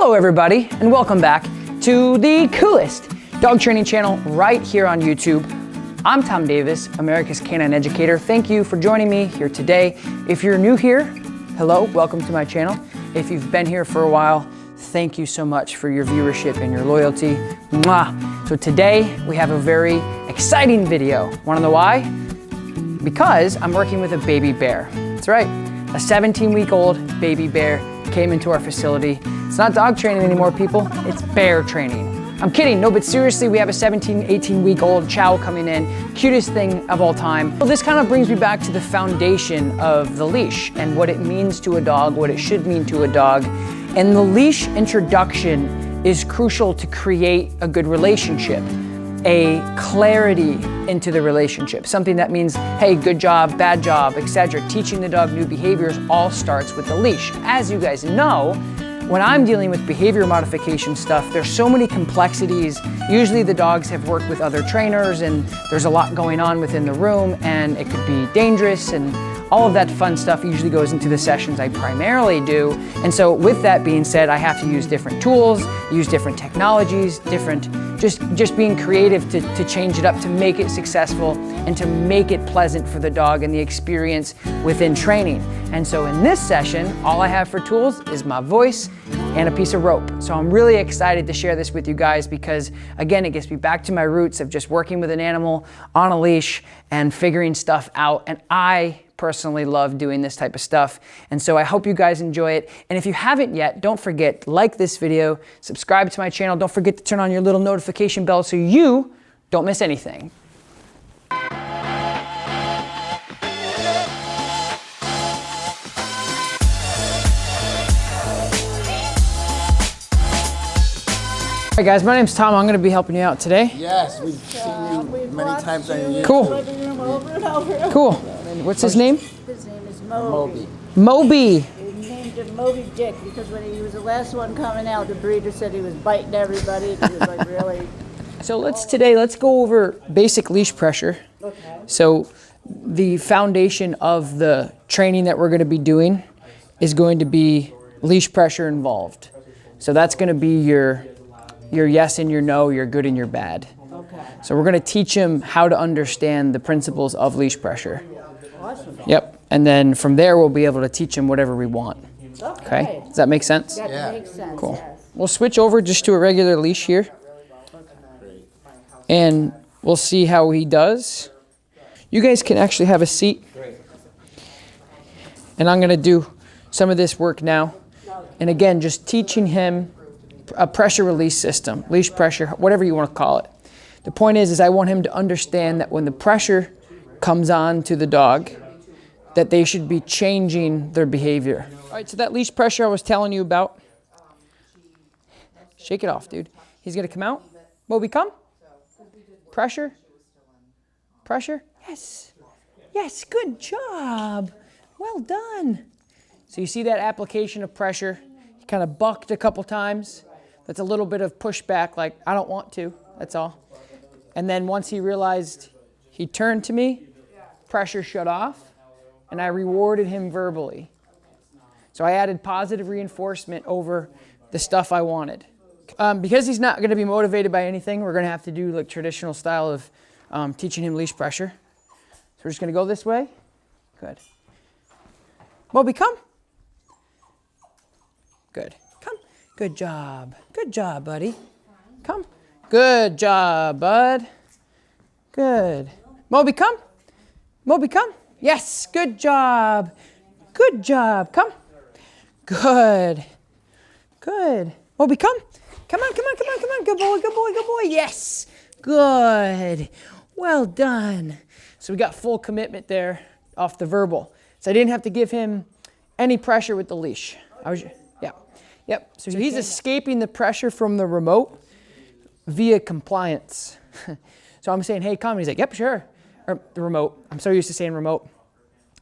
Hello everybody, and welcome back to the coolest dog training channel right here on YouTube. I'm Tom Davis, America's Canine Educator. Thank you for joining me here today. If you're new here, hello, welcome to my channel. If you've been here for a while, thank you so much for your viewership and your loyalty. Mwah. So today we have a very exciting video. Want to know why? Because I'm working with a baby bear. That's right, a 17-week-old baby bear came into our facility. It's not dog training anymore, people, it's bear training. I'm kidding, no, but seriously, we have a 18-week-old chow coming in, cutest thing of all time. Well, this kind of brings me back to the foundation of the leash and what it means to a dog, what it should mean to a dog. And the leash introduction is crucial to create a good relationship, a clarity into the relationship, something that means, hey, good job, bad job, etc. Teaching the dog new behaviors all starts with the leash. As you guys know, when I'm dealing with behavior modification stuff, there's so many complexities. Usually the dogs have worked with other trainers and there's a lot going on within the room and it could be dangerous, and all of that fun stuff usually goes into the sessions I primarily do. And so with that being said, I have to use different tools, use different technologies, just being creative to change it up, to make it successful and to make it pleasant for the dog and the experience within training. And so in this session, all I have for tools is my voice and a piece of rope. So I'm really excited to share this with you guys because, again, it gets me back to my roots of just working with an animal on a leash and figuring stuff out. And I personally love doing this type of stuff. And so I hope you guys enjoy it. And if you haven't yet, don't forget, like this video, subscribe to my channel. Don't forget to turn on your little notification bell so you don't miss anything. All right, guys, my name's Tom. I'm going to be helping you out today. Yes, we've seen you many times on YouTube. Cool. Cool. And what's his name? His name is Moby. Moby. He named him Moby Dick because when he was the last one coming out, the breeder said he was biting everybody. He was like really. So let's go over basic leash pressure. Okay. So the foundation of the training that we're going to be doing is going to be leash pressure involved. So that's going to be your yes and your no, your good and your bad. Okay. So we're going to teach him how to understand the principles of leash pressure. Awesome. Yep. And then from there, we'll be able to teach him whatever we want. Okay? Does that make sense? That makes sense. Cool. Yes. We'll switch over just to a regular leash here. And we'll see how he does. You guys can actually have a seat. And I'm going to do some of this work now. And again, just teaching him a pressure release system, leash pressure, whatever you want to call it. The point is I want him to understand that when the pressure comes on to the dog, that they should be changing their behavior. All right, so that leash pressure I was telling you about, shake it off, dude. He's going to come out. Moby, come. Pressure. Pressure. Yes. Yes, good job. Well done. So you see that application of pressure? He kind of bucked a couple times. That's a little bit of pushback, like, I don't want to, that's all. And then once he realized, he turned to me, pressure shut off, and I rewarded him verbally. So I added positive reinforcement over the stuff I wanted. Because he's not going to be motivated by anything, we're going to have to do like traditional style of teaching him leash pressure. So we're just going to go this way. Good. Moby, come. Good. Come. Good job. Good job, buddy. Come. Good job, bud. Good. Moby, come. Moby, come. Yes, good job. Good job. Come. Good. Good. Moby, come. Come on, come on, come on, come on. Good boy, good boy, good boy. Yes. Good. Well done. So we got full commitment there off the verbal. So I didn't have to give him any pressure with the leash. Yep. So he's escaping the pressure from the remote via compliance. So I'm saying, hey, come. And he's like, yep, sure. Or the remote. I'm so used to saying remote.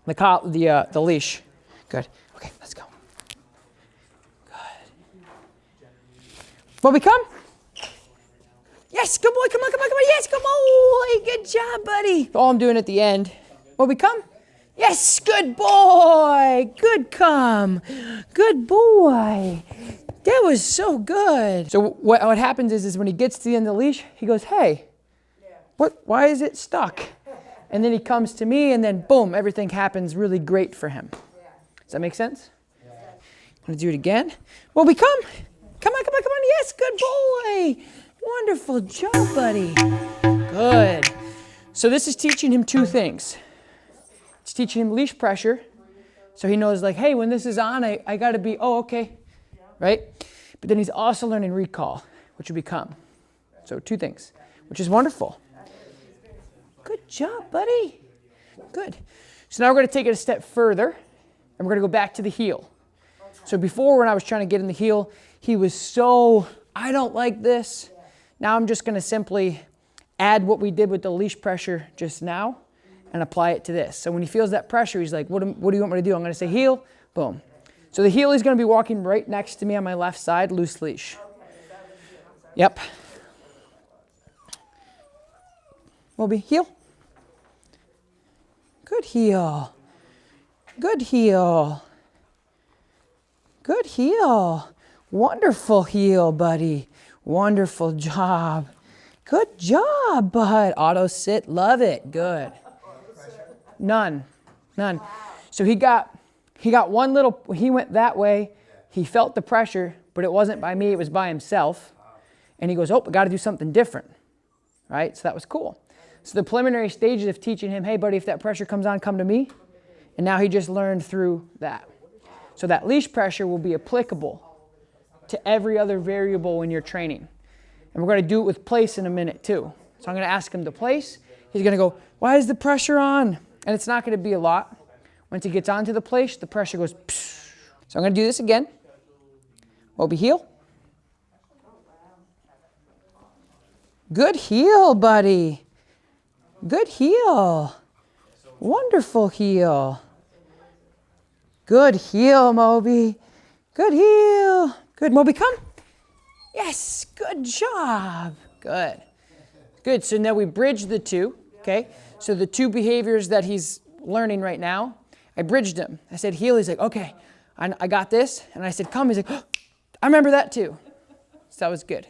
The leash. Good. Okay, let's go. Good. Moby, come. Yes, good boy. Come on, come on, come on. Yes, good boy. Good job, buddy. All I'm doing at the end. Moby, come. Yes, good boy. Good come. Good boy. That was so good. So what happens is when he gets to the end of the leash, he goes, hey, why is it stuck? And then he comes to me and then boom, everything happens really great for him. Does that make sense? I'm gonna do it again. Moby, come on. Yes, good boy. Wonderful job, buddy. Good. So this is teaching him two things. It's teaching him leash pressure. So he knows like, hey, when this is on, I gotta be, oh, okay, right? But then he's also learning recall, which will become. So two things, which is wonderful. Good job, buddy. Good. So now we're gonna take it a step further and we're gonna go back to the heel. So before when I was trying to get in the heel, he was so, I don't like this. Now I'm just gonna simply add what we did with the leash pressure just now and apply it to this. So when he feels that pressure, he's like, what do you want me to do? I'm gonna say heel, boom. So the heel is gonna be walking right next to me on my left side, loose leash. Yep. Moby, heel. Good heel. Good heel. Good heel. Wonderful heel, buddy. Wonderful job. Good job, bud. Auto sit, love it. Good. None. So he got one little, he went that way. He felt the pressure, but it wasn't by me, it was by himself. And he goes, oh, I got to do something different. Right? So that was cool. So the preliminary stages of teaching him, hey, buddy, if that pressure comes on, come to me. And now he just learned through that. So that leash pressure will be applicable to every other variable when you're training. And we're going to do it with place in a minute too. So I'm going to ask him to place. He's going to go, why is the pressure on? And it's not going to be a lot. Once he gets onto the place, the pressure goes, psh. So I'm going to do this again. Moby, heel. Good heel, buddy. Good heel. Wonderful heel. Good heel, Moby. Good heel. Good, Moby, come. Yes, good job. Good. Good, so now we bridge the two, okay? So the two behaviors that he's learning right now, I bridged them. I said heel, he's like, okay, I got this. And I said come, he's like, oh, I remember that too. So that was good.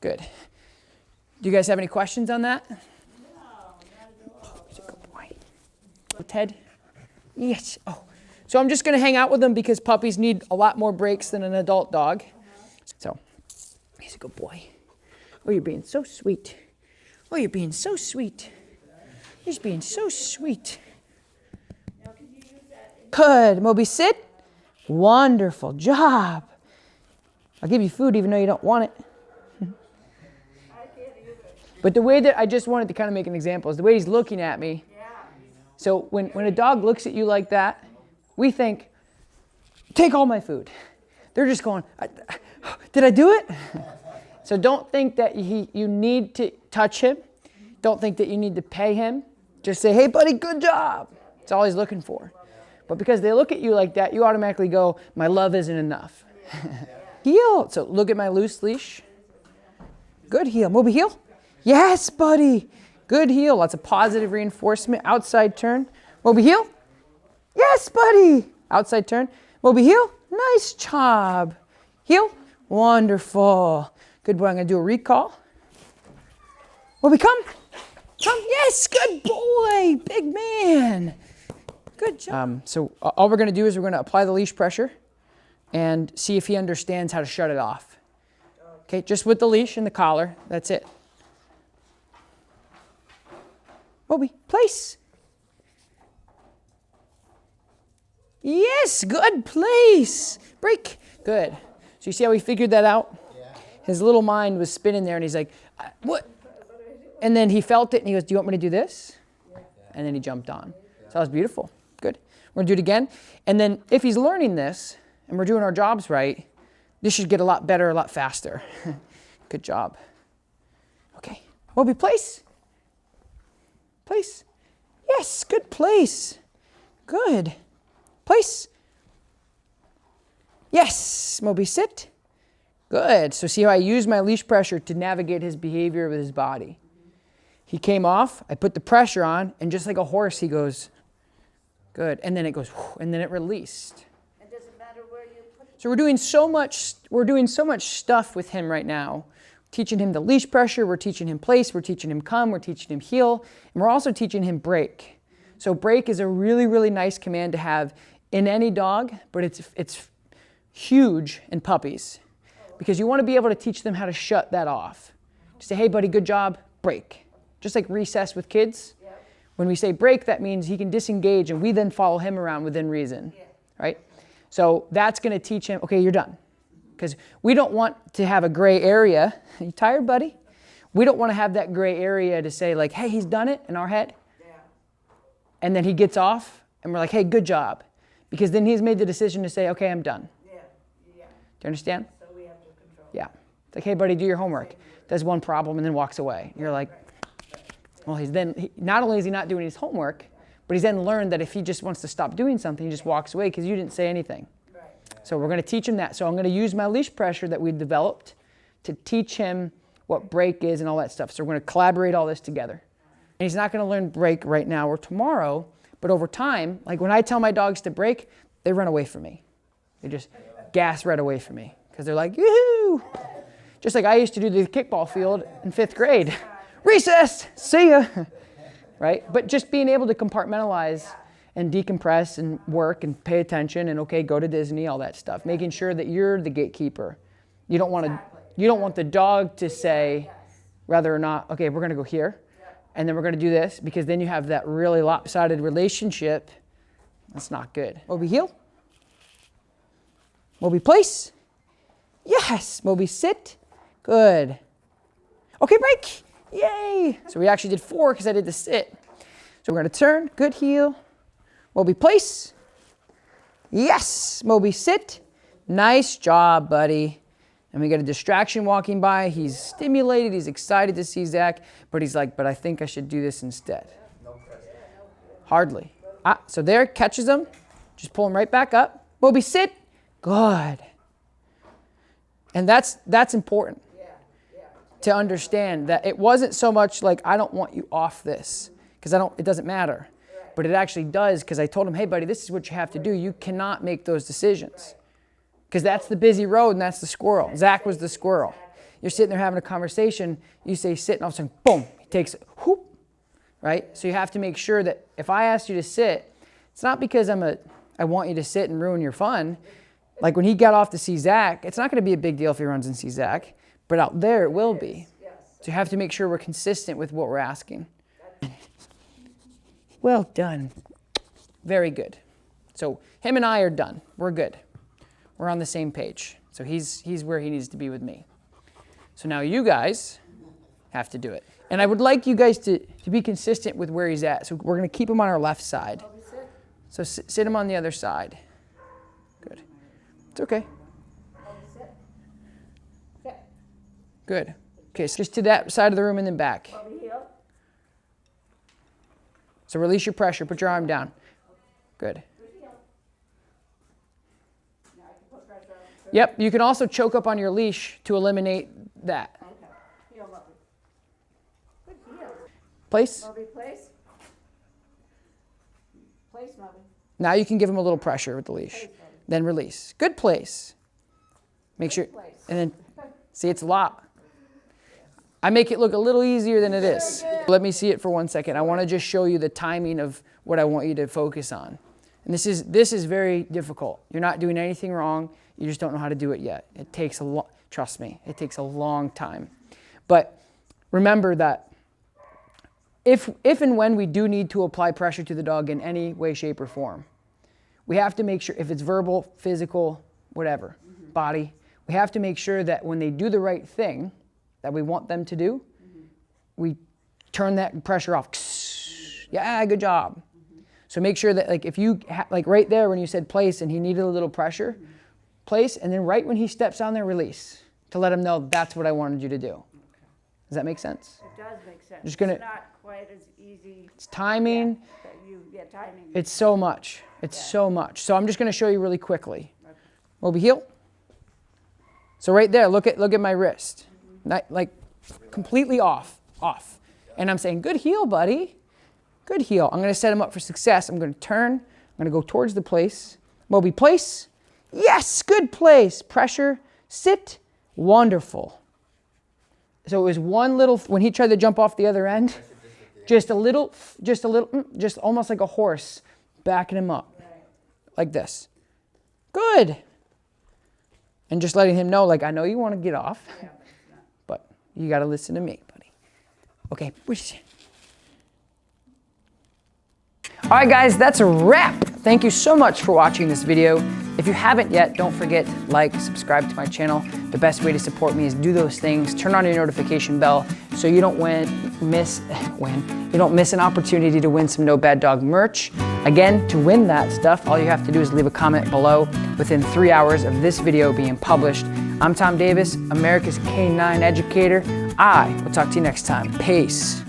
Good. Do you guys have any questions on that? Oh, he's a good boy. Ted? Yes. Oh. So I'm just going to hang out with him because puppies need a lot more breaks than an adult dog. So he's a good boy. Oh, you're being so sweet. Oh, you're being so sweet. He's being so sweet. Good. Moby, sit. Wonderful job. I'll give you food even though you don't want it. But the way that I just wanted to kind of make an example is the way he's looking at me. So when a dog looks at you like that, we think, take all my food. They're just going, did I do it? So don't think that you need to touch him. Don't think that you need to pay him. Just say, hey, buddy, good job. That's all he's looking for. But because they look at you like that, you automatically go, my love isn't enough. Heel. So look at my loose leash. Good heel. Moby, heel. Yes, buddy. Good heel. Lots of positive reinforcement. Outside turn. Moby, heel. Yes, buddy. Outside turn. Moby, heel. Nice job. Heel. Wonderful. Good boy. I'm going to do a recall. Moby, come. Come. Yes, good boy. Big man. Good job. So all we're going to do is we're going to apply the leash pressure and see if he understands how to shut it off. Okay, just with the leash and the collar. That's it. Moby, place. Yes, good place. Break. Good. So you see how he figured that out? Yeah. His little mind was spinning there and he's like, what? And then he felt it and he goes, do you want me to do this? Yeah. And then he jumped on. So that was beautiful. Good. We're going to do it again. And then if he's learning this and we're doing our jobs right, this should get a lot better, a lot faster. Good job. Okay. Moby, place. Place. Yes, good place. Good. Place. Yes, Moby, sit. Good. So see how I use my leash pressure to navigate his behavior with his body. He came off, I put the pressure on, and just like a horse, he goes, good. And then it goes, and then it released. It doesn't matter where you put So we're doing so much stuff with him right now. Teaching him the leash pressure, we're teaching him place, we're teaching him come, we're teaching him heel, and we're also teaching him break. So break is a really, really nice command to have in any dog, but it's huge in puppies because you want to be able to teach them how to shut that off. Just say, hey buddy, good job, break. Just like recess with kids. When we say break, that means he can disengage and we then follow him around within reason, right? So that's going to teach him, okay, you're done. Because we don't want to have a gray area. Are you tired, buddy? We don't want to have that gray area to say like, hey, he's done it in our head. And then he gets off and we're like, hey, good job. Because then he's made the decision to say, okay, I'm done. Do you understand? So we have to control. Yeah. It's like, hey, buddy, do your homework. Does one problem and then walks away. You're like, well, not only is he not doing his homework, but he's then learned that if he just wants to stop doing something, he just walks away because you didn't say anything. So we're going to teach him that. So I'm going to use my leash pressure that we developed to teach him what break is and all that stuff. So we're going to collaborate all this together. And he's not going to learn break right now or tomorrow, but over time, like when I tell my dogs to break, they run away from me. They just gas right away from me because they're like, yoo-hoo! Just like I used to do the kickball field in 5th grade. Recess, see ya, right? But just being able to compartmentalize and decompress and work and pay attention and okay, go to Disney, all that stuff. Making sure that you're the gatekeeper. You don't want the dog to say whether or not, okay, we're gonna go here and then we're gonna do this because then you have that really lopsided relationship. That's not good. Moby heel. Moby place. Yes, Moby sit. Good. Okay, break. Yay. So we actually did 4 because I did the sit. So we're gonna turn, good heel. Moby place. Yes. Moby sit. Nice job, buddy. And we get a distraction walking by. He's stimulated. He's excited to see Zach. But he's like, but I think I should do this instead. Hardly. So there, catches him. Just pull him right back up. Moby sit. Good. And that's important to understand that it wasn't so much like, I don't want you off this because it doesn't matter. But it actually does because I told him, hey, buddy, this is what you have to do. You cannot make those decisions because that's the busy road and that's the squirrel. Zach was the squirrel. You're sitting there having a conversation. You say sit and all of a sudden, boom, he takes it, whoop, right? So you have to make sure that if I asked you to sit, it's not because I want you to sit and ruin your fun. Like when he got off to see Zach, it's not going to be a big deal if he runs and sees Zach, but out there it will be. So you have to make sure we're consistent with what we're asking. Well done. Very good. So him and I are done. We're good. We're on the same page. So he's where he needs to be with me. So now you guys have to do it. And I would like you guys to be consistent with where he's at. So we're going to keep him on our left side. So sit him on the other side. Good. It's okay. Good. Okay, so just to that side of the room and then back. So release your pressure. Put your arm down. Good. Yep, you can also choke up on your leash to eliminate that. Place. Place. Place, Moby. Now you can give him a little pressure with the leash. Then release. Good place. Make sure, and then, see, it's a lot. I make it look a little easier than it is. Let me see it for 1 second. I want to just show you the timing of what I want you to focus on. And this is very difficult. You're not doing anything wrong. You just don't know how to do it yet. It takes trust me, it takes a long time. But remember that if and when we do need to apply pressure to the dog in any way, shape, or form, we have to make sure, if it's verbal, physical, whatever, body, we have to make sure that when they do the right thing that we want them to do, we turn that pressure off. Yeah, good job. So make sure that, like, if you, like right there when you said place and he needed a little pressure, place, and then right when he steps on there, release, to let him know that's what I wanted you to do. Does that make sense? It does make sense. Just gonna, it's not quite as easy. It's timing. Timing. It's so much. It's so much. So I'm just going to show you really quickly. Okay. Moby heel. So right there, look at my wrist. Not, like completely off. And I'm saying, good heel, buddy. Good heel. I'm going to set him up for success. I'm going to turn. I'm going to go towards the place. Moby place. Yes, good place. Pressure, sit, wonderful. So it was one little, when he tried to jump off the other end, just almost like a horse backing him up. Like this. Good. And just letting him know, like, I know you want to get off, but you got to listen to me, buddy. Okay. All right, guys, that's a wrap. Thank you so much for watching this video. If you haven't yet, don't forget, like, subscribe to my channel. The best way to support me is do those things. Turn on your notification bell so you don't miss an opportunity to win some No Bad Dog merch. Again, to win that stuff, all you have to do is leave a comment below within 3 hours of this video being published. I'm Tom Davis, America's Canine Educator. I will talk to you next time. Peace.